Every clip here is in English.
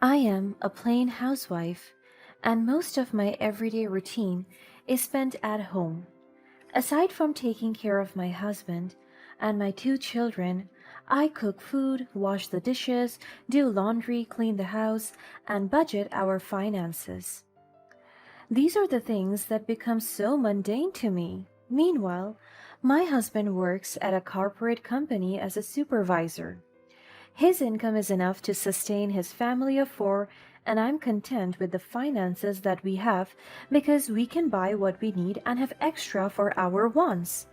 I am a plain housewife, and most of my everyday routine is spent at home. Aside from taking care of my husband and my two children, I cook food, wash the dishes, do laundry, clean the house, and budget our finances. These are the things that become so mundane to me. Meanwhile, my husband works at a corporate company as a supervisor. His income is enough to sustain his family of four, and I'm content with the finances that we have because we can buy what we need and have extra for our wants.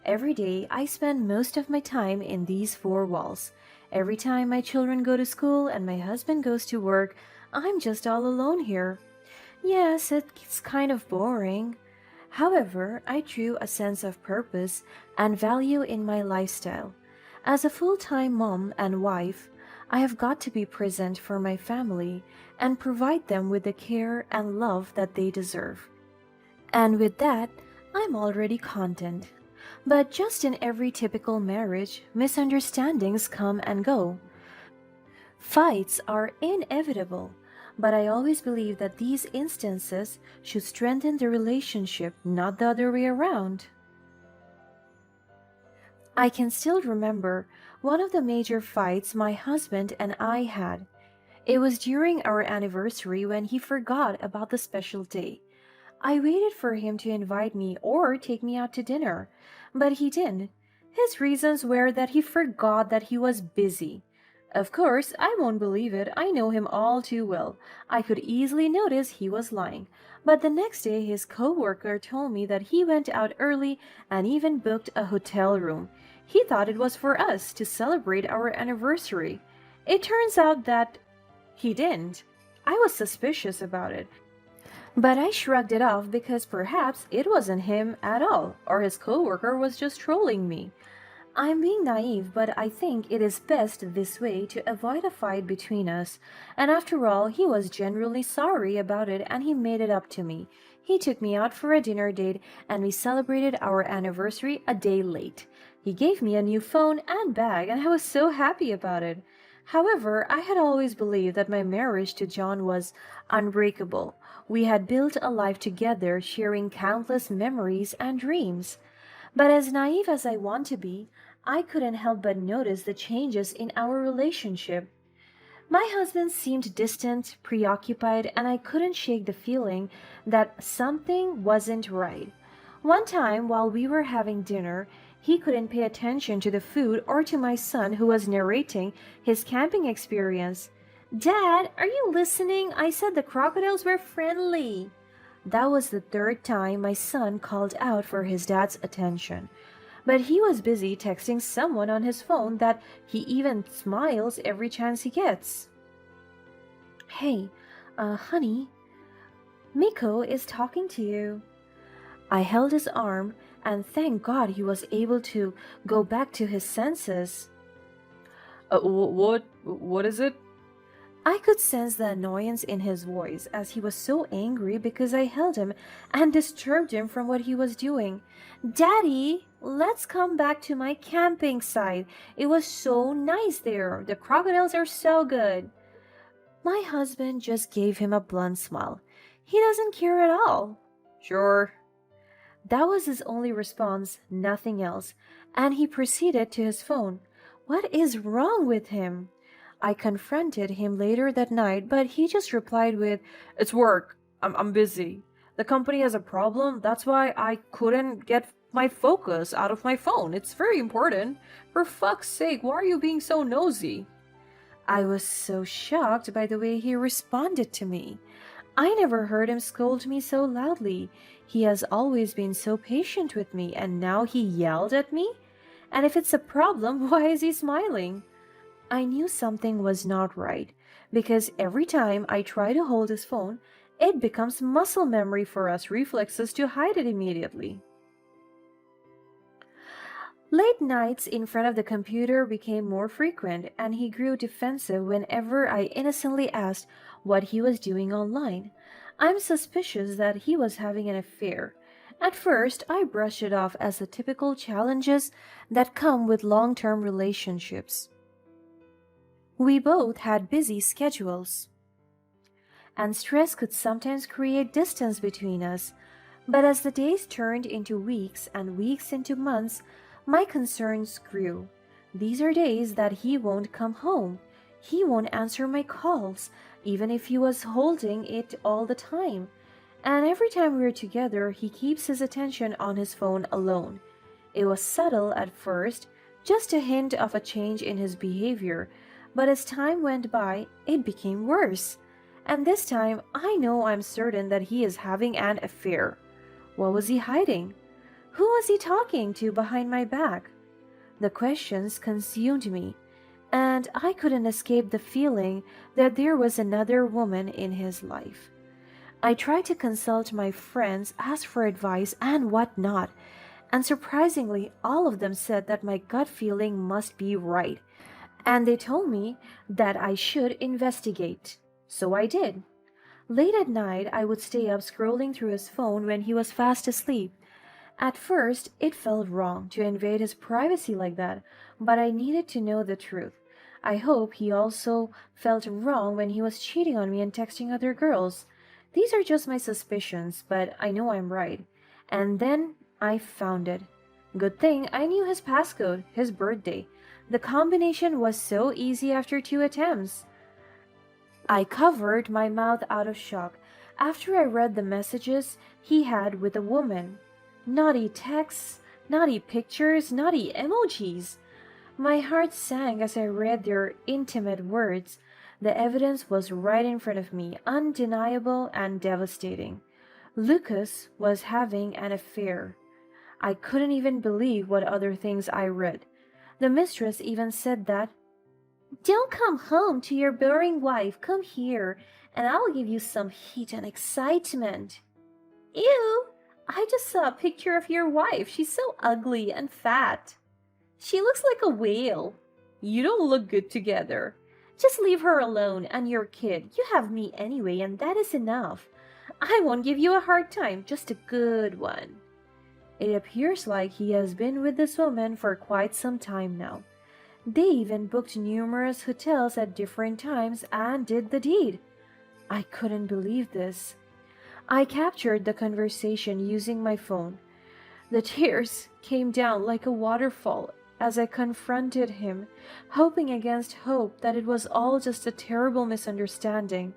Every day, I spend most of my time in these four walls. Every time my children go to school and my husband goes to work, I'm just all alone here. Yes, it's kind of boring. However, I drew a sense of purpose and value in my lifestyle. As a full time mom and wife, I have got to be present for my family and provide them with the care and love that they deserve. And with that, I'm already content. But just in every typical marriage, misunderstandings come and go. Fights are inevitable, but I always believe that these instances should strengthen the relationship, not the other way around. I can still remember one of the major fights my husband and I had. It was during our anniversary when he forgot about the special day. I waited for him to invite me or take me out to dinner, but he didn't. His reasons were that he forgot that he was busy. Of course, I won't believe it. I know him all too well. I could easily notice he was lying. But the next day, his coworker told me that he went out early and even booked a hotel room. He thought it was for us to celebrate our anniversary. It turns out that he didn't. I was suspicious about it. But I shrugged it off because perhaps it wasn't him at all, or his coworker was just trolling me. I'm being naive, but I think it is best this way to avoid a fight between us. And after all, he was genuinely sorry about it and he made it up to me. He took me out for a dinner date and we celebrated our anniversary a day late. He gave me a new phone and bag and I was so happy about it. However, I had always believed that my marriage to John was unbreakable. We had built a life together, sharing countless memories and dreams. But as naive as I want to be, I couldn't help but notice the changes in our relationship. My husband seemed distant, preoccupied, and I couldn't shake the feeling that something wasn't right. One time, while we were having dinner, he couldn't pay attention to the food or to my son who was narrating his camping experience. Dad, are you listening? I said the crocodiles were friendly. That was the third time my son called out for his dad's attention. But he was busy texting someone on his phone that he even smiles every chance he gets. Hey, honey, Miko is talking to you. I held his arm and thank God he was able to go back to his senses. What is it? I could sense the annoyance in his voice as he was so angry because I held him and disturbed him from what he was doing. Daddy, let's come back to my camping site. It was so nice there. The crocodiles are so good. My husband just gave him a blunt smile. He doesn't care at all. Sure. That was his only response, nothing else, and he proceeded to his phone. What is wrong with him? I confronted him later that night, but he just replied with, It's work. I'm busy. The company has a problem. That's why I couldn't get my focus out of my phone. It's very important. For fuck's sake, why are you being so nosy? I was so shocked by the way he responded to me. I never heard him scold me so loudly. He has always been so patient with me, and now he yelled at me? And if it's a problem, why is he smiling? I knew something was not right, because every time I try to hold his phone, it becomes muscle memory for us reflexes to hide it immediately. Late nights in front of the computer became more frequent, and he grew defensive whenever I innocently asked what he was doing online. I'm suspicious that he was having an affair. At first, I brushed it off as the typical challenges that come with long term relationships. We both had busy schedules. and stress could sometimes create distance between us. But as the days turned into weeks and weeks into months, my concerns grew. These are days that he won't come home. He won't answer my calls, even if he was holding it all the time. And every time we're together, he keeps his attention on his phone alone. It was subtle at first, just a hint of a change in his behavior, but as time went by, it became worse. And this time, I know I'm certain that he is having an affair. What was he hiding? Who was he talking to behind my back? The questions consumed me, and I couldn't escape the feeling that there was another woman in his life. I tried to consult my friends, ask for advice, and whatnot, and surprisingly, all of them said that my gut feeling must be right, and they told me that I should investigate. So I did. Late at night, I would stay up scrolling through his phone when he was fast asleep. At first, it felt wrong to invade his privacy like that, but I needed to know the truth. I hope he also felt wrong when he was cheating on me and texting other girls. These are just my suspicions, but I know I'm right. And then I found it. Good thing I knew his passcode, his birthday. The combination was so easy after 2 attempts. I covered my mouth out of shock after I read the messages he had with a woman. Naughty texts, naughty pictures, naughty emojis. My heart sank as I read their intimate words. The evidence was right in front of me, undeniable and devastating. Lucas was having an affair. I couldn't even believe what other things I read. The mistress even said that, "Don't come home to your boring wife, come here, and I'll give you some heat and excitement." Ew! I just saw a picture of your wife. She's so ugly and fat. She looks like a whale. You don't look good together. Just leave her alone and your kid. You have me anyway, and that is enough. I won't give you a hard time, just a good one. It appears like he has been with this woman for quite some time now. They even booked numerous hotels at different times and did the deed. I couldn't believe this. I captured the conversation using my phone. The tears came down like a waterfall as I confronted him, hoping against hope that it was all just a terrible misunderstanding.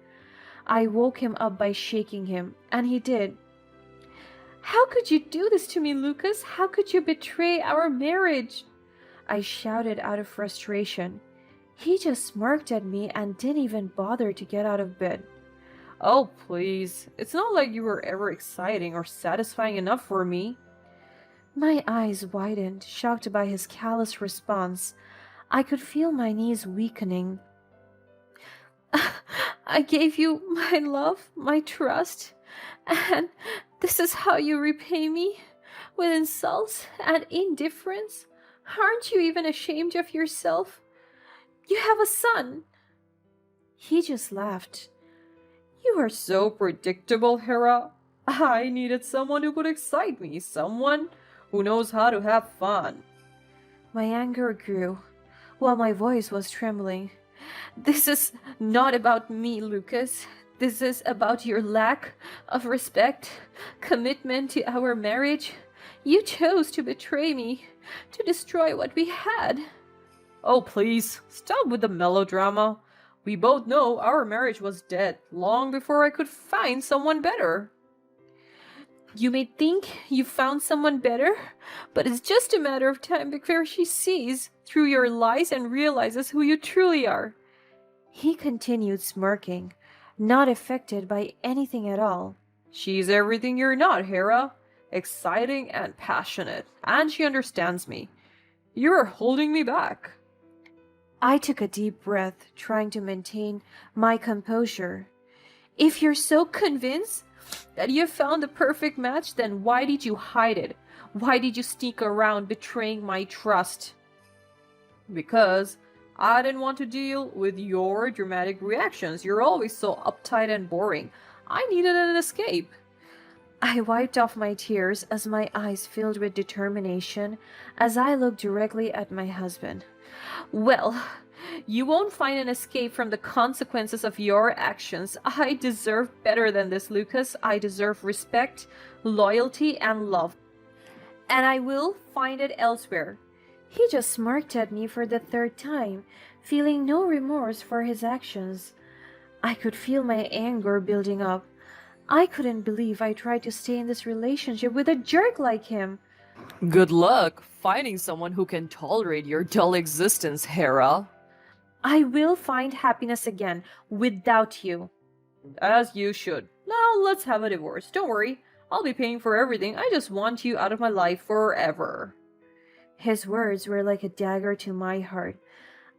I woke him up by shaking him, and he did. "How could you do this to me, Lucas? How could you betray our marriage?" I shouted out of frustration. He just smirked at me and didn't even bother to get out of bed. Oh, please. It's not like you were ever exciting or satisfying enough for me. My eyes widened, shocked by his callous response. I could feel my knees weakening. "I gave you my love, my trust, and this is how you repay me? With insults and indifference? Aren't you even ashamed of yourself? You have a son." He just laughed. You are so predictable, Hera. I needed someone who could excite me, someone who knows how to have fun. My anger grew, while my voice was trembling. "This is not about me, Lucas. This is about your lack of respect, commitment to our marriage. You chose to betray me, to destroy what we had." Oh, please, stop with the melodrama. We both know our marriage was dead long before I could find someone better. You may think you found someone better, but it's just a matter of time before she sees through your lies and realizes who you truly are. He continued smirking, not affected by anything at all. She's everything you're not, Hera. Exciting and passionate, and she understands me. You're holding me back. I took a deep breath, trying to maintain my composure. If you're so convinced that you found the perfect match, then why did you hide it? Why did you sneak around betraying my trust? Because I didn't want to deal with your dramatic reactions. You're always so uptight and boring. I needed an escape. I wiped off my tears as my eyes filled with determination as I looked directly at my husband. "Well, You won't find an escape from the consequences of your actions. I deserve better than this, Lucas. I deserve respect, loyalty, and love. And I will find it elsewhere. He just smirked at me for the third time, feeling no remorse for his actions. I could feel my anger building up. I couldn't believe I tried to stay in this relationship with a jerk like him. Good luck finding someone who can tolerate your dull existence, Hera. I will find happiness again without you. As you should. Now let's have a divorce. Don't worry. I'll be paying for everything. I just want you out of my life forever. His words were like a dagger to my heart.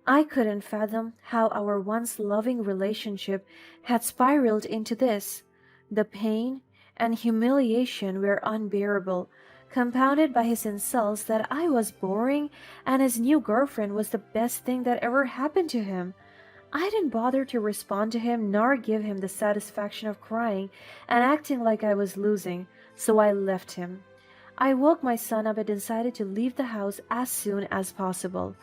I couldn't fathom how our once loving relationship had spiraled into this. The pain and humiliation were unbearable, compounded by his insults that I was boring and his new girlfriend was the best thing that ever happened to him. I didn't bother to respond to him nor give him the satisfaction of crying and acting like I was losing, so I left him. I woke my son up and decided to leave the house as soon as possible.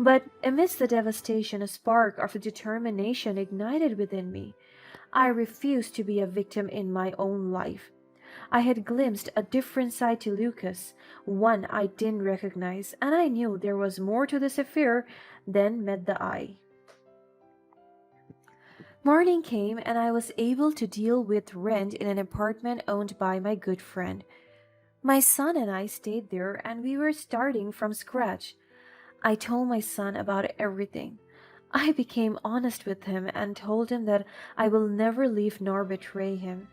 But amidst the devastation, a spark of determination ignited within me. I refused to be a victim in my own life. I had glimpsed a different side to Lucas, one I didn't recognize, and I knew there was more to this affair than met the eye. Morning came, and I was able to deal with rent in an apartment owned by my good friend. My son and I stayed there, and we were starting from scratch. I told my son about everything. I became honest with him and told him that I will never leave nor betray him.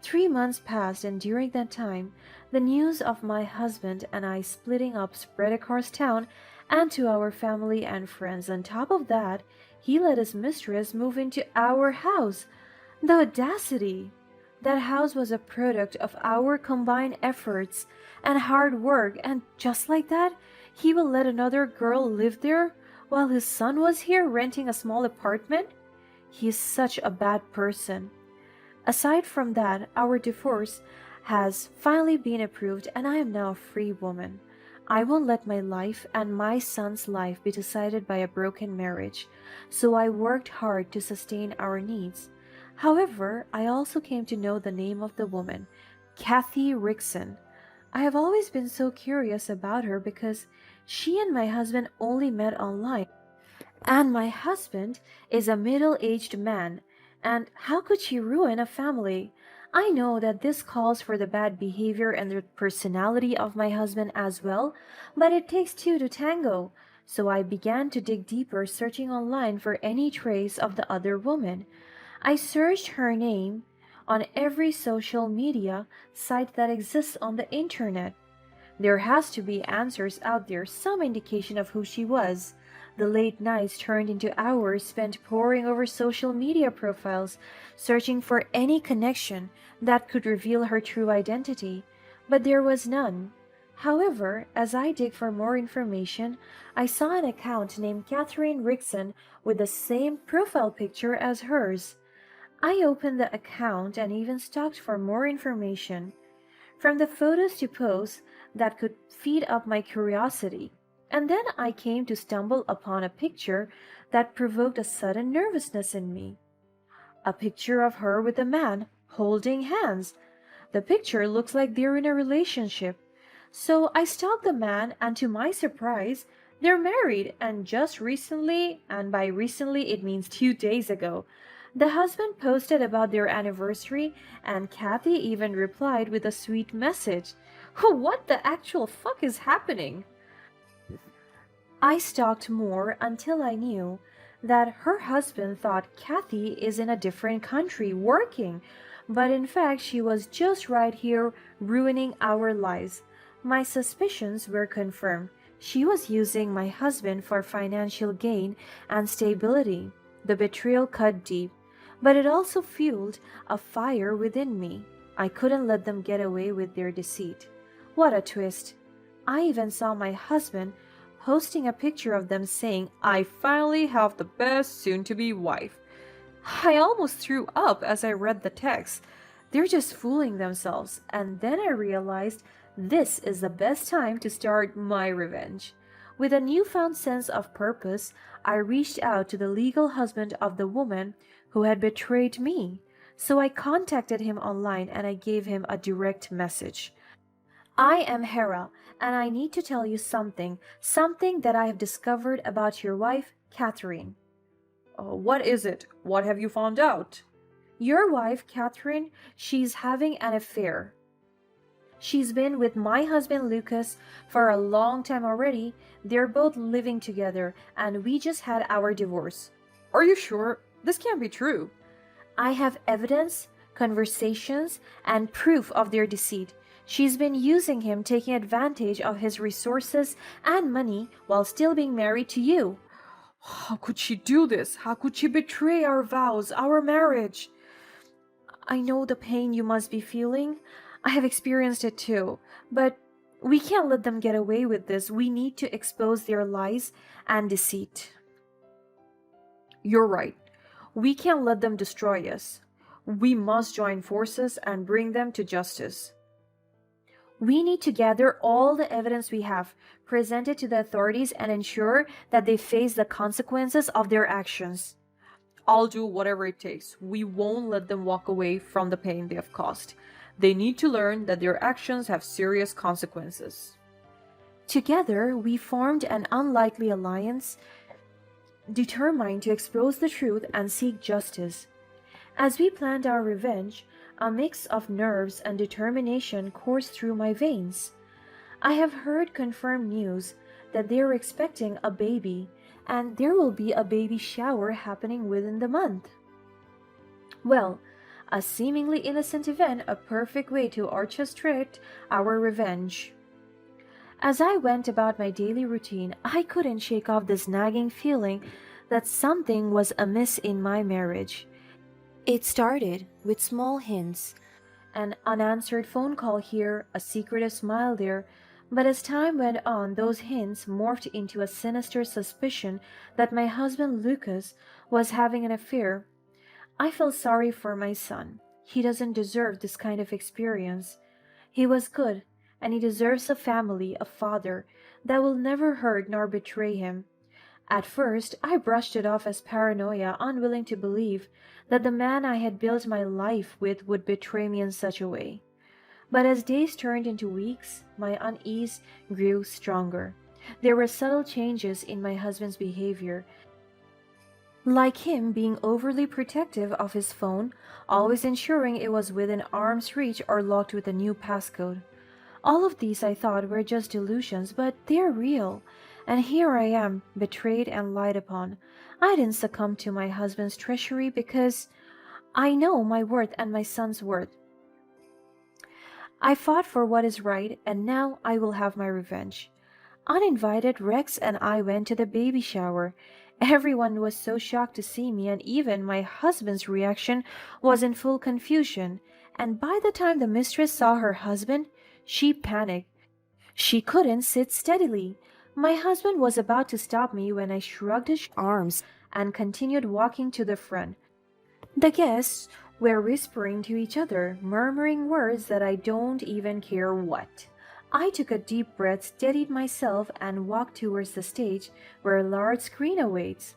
3 months passed, and during that time, the news of my husband and I splitting up spread across town and to our family and friends. On top of that, he let his mistress move into our house. The audacity! That house was a product of our combined efforts and hard work, and just like that, he will let another girl live there while his son was here renting a small apartment? He is such a bad person. Aside from that, our divorce has finally been approved and I am now a free woman. I won't let my life and my son's life be decided by a broken marriage, so I worked hard to sustain our needs. However, I also came to know the name of the woman, Kathy Rickson. I have always been so curious about her because she and my husband only met online. And my husband is a middle-aged man, and how could she ruin a family? I know that this calls for the bad behavior and the personality of my husband as well, but it takes two to tango. So I began to dig deeper, searching online for any trace of the other woman. I searched her name on every social media site that exists on the internet. There has to be answers out there, some indication of who she was. The late nights turned into hours spent poring over social media profiles, searching for any connection that could reveal her true identity, but there was none. However, as I dig for more information, I saw an account named Catherine Rickson with the same profile picture as hers. I opened the account and even stalked for more information, from the photos to posts that could feed up my curiosity. And then I came to stumble upon a picture that provoked a sudden nervousness in me. A picture of her with a man holding hands. The picture looks like they're in a relationship. So I stalked the man, and to my surprise, they're married, and just recently, and by recently it means 2 days ago, the husband posted about their anniversary, and Kathy even replied with a sweet message. What the actual fuck is happening? I stalked more until I knew that her husband thought Kathy is in a different country working, but in fact she was just right here ruining our lives. My suspicions were confirmed. She was using my husband for financial gain and stability. The betrayal cut deep, but it also fueled a fire within me. I couldn't let them get away with their deceit. What a twist. I even saw my husband posting a picture of them saying, I finally have the best soon-to-be wife. I almost threw up as I read the text. they're just fooling themselves. And then I realized this is the best time to start my revenge. With a newfound sense of purpose, I reached out to the legal husband of the woman who had betrayed me. So I contacted him online and I gave him a direct message. I am Hera, and I need to tell you something that I have discovered about your wife, Catherine. What is it? What have you found out? Your wife, Catherine, she's having an affair. She's been with my husband, Lucas, for a long time already. They're both living together, and we just had our divorce. Are you sure? This can't be true. I have evidence, conversations, and proof of their deceit. She's been using him, taking advantage of his resources and money while still being married to you. How could she do this? How could she betray our vows, our marriage? I know the pain you must be feeling. I have experienced it too. But we can't let them get away with this. We need to expose their lies and deceit. You're right. We can't let them destroy us. We must join forces and bring them to justice. We need to gather all the evidence we have, present it to the authorities, and ensure that they face the consequences of their actions. I'll do whatever it takes. We won't let them walk away from the pain they have caused. They need to learn that their actions have serious consequences. Together, we formed an unlikely alliance, determined to expose the truth and seek justice. As we planned our revenge, a mix of nerves and determination coursed through my veins. I have heard confirmed news that they are expecting a baby, and there will be a baby shower happening within the month. Well, a seemingly innocent event, a perfect way to orchestrate our revenge. As I went about my daily routine, I couldn't shake off this nagging feeling that something was amiss in my marriage. It started with small hints, an unanswered phone call here, a secretive smile there, but as time went on, those hints morphed into a sinister suspicion that my husband Lucas was having an affair. I felt sorry for my son. He doesn't deserve this kind of experience. He was good, and he deserves a family, a father, that will never hurt nor betray him. At first, I brushed it off as paranoia, unwilling to believe that the man I had built my life with would betray me in such a way. But as days turned into weeks, my unease grew stronger. There were subtle changes in my husband's behavior, like him being overly protective of his phone, always ensuring it was within arm's reach or locked with a new passcode. All of these I thought were just delusions, but they're real. And here I am, betrayed and lied upon. I didn't succumb to my husband's treachery because I know my worth and my son's worth. I fought for what is right, and now I will have my revenge. Uninvited, Rex and I went to the baby shower. Everyone was so shocked to see me, and even my husband's reaction was in full confusion. And by the time the mistress saw her husband, she panicked. She couldn't sit steadily. My husband was about to stop me when I shrugged his arms and continued walking to the front. The guests were whispering to each other, murmuring words that I don't even care what. I took a deep breath, steadied myself, and walked towards the stage where a large screen awaits.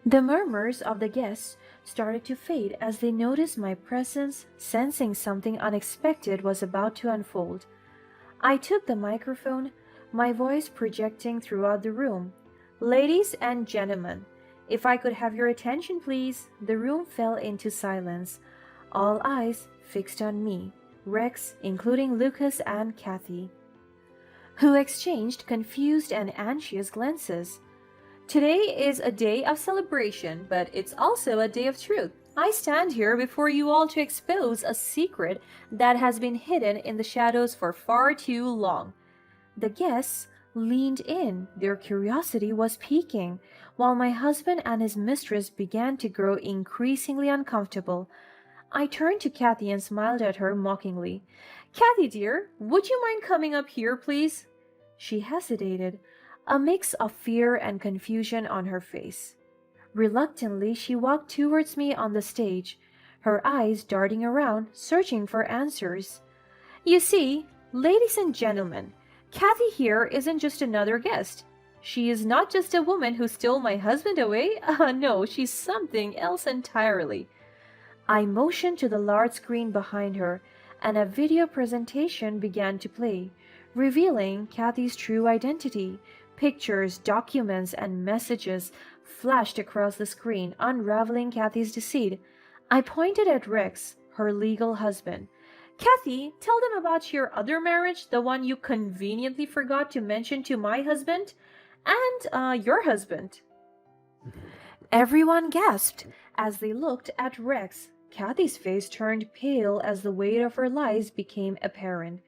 The murmurs of the guests started to fade as they noticed my presence, sensing something unexpected was about to unfold. I took the microphone, my voice projecting throughout the room. Ladies and gentlemen, if I could have your attention, please. The room fell into silence. All eyes fixed on me, Rex, including Lucas and Kathy, who exchanged confused and anxious glances. Today is a day of celebration, but it's also a day of truth. I stand here before you all to expose a secret that has been hidden in the shadows for far too long. The guests leaned in. Their curiosity was piquing, while my husband and his mistress began to grow increasingly uncomfortable. I turned to Kathy and smiled at her mockingly. Kathy, dear, would you mind coming up here, please? She hesitated, a mix of fear and confusion on her face. Reluctantly, she walked towards me on the stage, her eyes darting around, searching for answers. You see, ladies and gentlemen, Kathy here isn't just another guest. She is not just a woman who stole my husband away. No, she's something else entirely. I motioned to the large screen behind her, and a video presentation began to play, revealing Kathy's true identity. Pictures, documents, and messages flashed across the screen, unraveling Kathy's deceit. I pointed at Rex, her legal husband. Kathy, tell them about your other marriage, the one you conveniently forgot to mention to my husband and your husband. Everyone gasped as they looked at Rex. Kathy's face turned pale as the weight of her lies became apparent.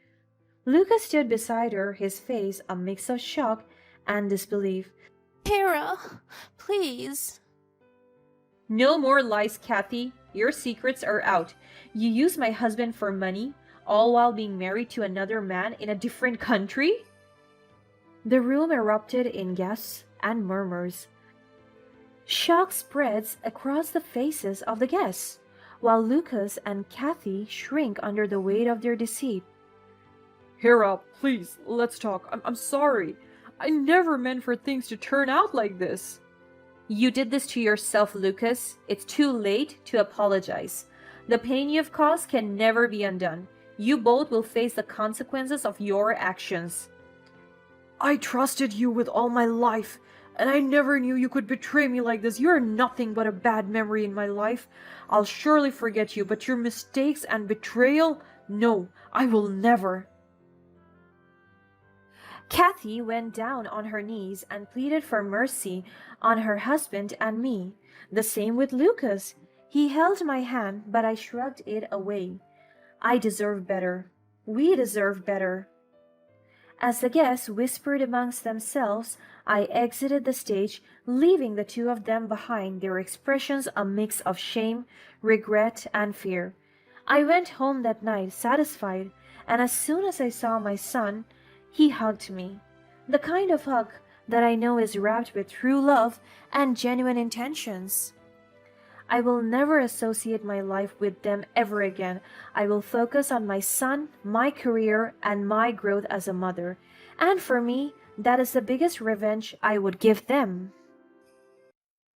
Lucas stood beside her, his face a mix of shock and disbelief. Hera, please. No more lies, Kathy. Your secrets are out. You used my husband for money, all while being married to another man in a different country? The room erupted in gasps and murmurs. Shock spreads across the faces of the guests, while Lucas and Kathy shrink under the weight of their deceit. Hera, please, let's talk. I'm sorry. I never meant for things to turn out like this. You did this to yourself, Lucas. It's too late to apologize. The pain you've caused can never be undone. You both will face the consequences of your actions. I trusted you with all my life, and I never knew you could betray me like this. You're nothing but a bad memory in my life. I'll surely forget you, but your mistakes and betrayal? No, I will never. Kathy went down on her knees and pleaded for mercy on her husband and me. The same with Lucas. He held my hand, but I shrugged it away. I deserve better. We deserve better. As the guests whispered amongst themselves, I exited the stage, leaving the two of them behind, their expressions a mix of shame, regret, and fear. I went home that night satisfied, and as soon as I saw my son, he hugged me. The kind of hug that I know is wrapped with true love and genuine intentions. I will never associate my life with them ever again. I will focus on my son, my career, and my growth as a mother. And for me, that is the biggest revenge I would give them.